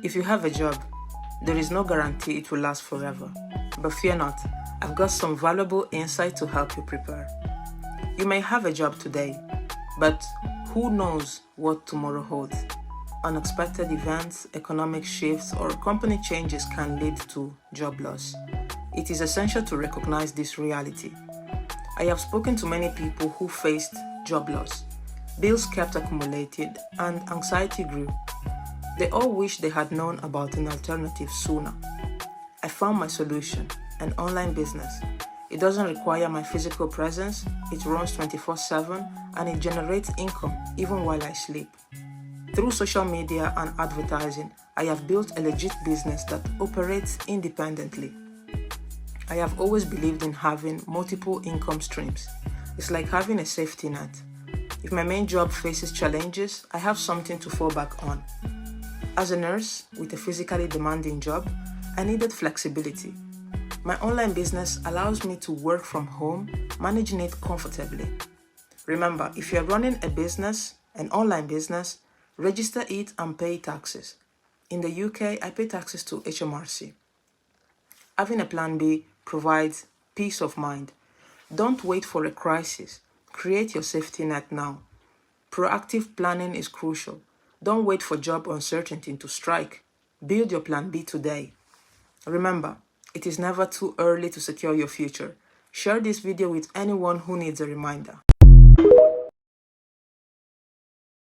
If you have a job, there is no guarantee it will last forever. But fear not, I've got some valuable insight to help you prepare. You may have a job today, but who knows what tomorrow holds? Unexpected events, economic shifts, or company changes can lead to job loss. It is essential to recognize this reality. I have spoken to many people who faced job loss. Bills kept accumulating and anxiety grew. They all wish they had known about an alternative sooner. I found my solution, an online business. It doesn't require my physical presence, it runs 24/7, and it generates income even while I sleep. Through social media and advertising, I have built a legit business that operates independently. I have always believed in having multiple income streams. It's like having a safety net. If my main job faces challenges, I have something to fall back on. As a nurse with a physically demanding job, I needed flexibility. My online business allows me to work from home, managing it comfortably. Remember, if you're running a business, an online business, register it and pay taxes. In the UK, I pay taxes to HMRC. Having a plan B provides peace of mind. Don't wait for a crisis. Create your safety net now. Proactive planning is crucial. Don't wait for job uncertainty to strike. Build your plan B today. Remember, it is never too early to secure your future. Share this video with anyone who needs a reminder.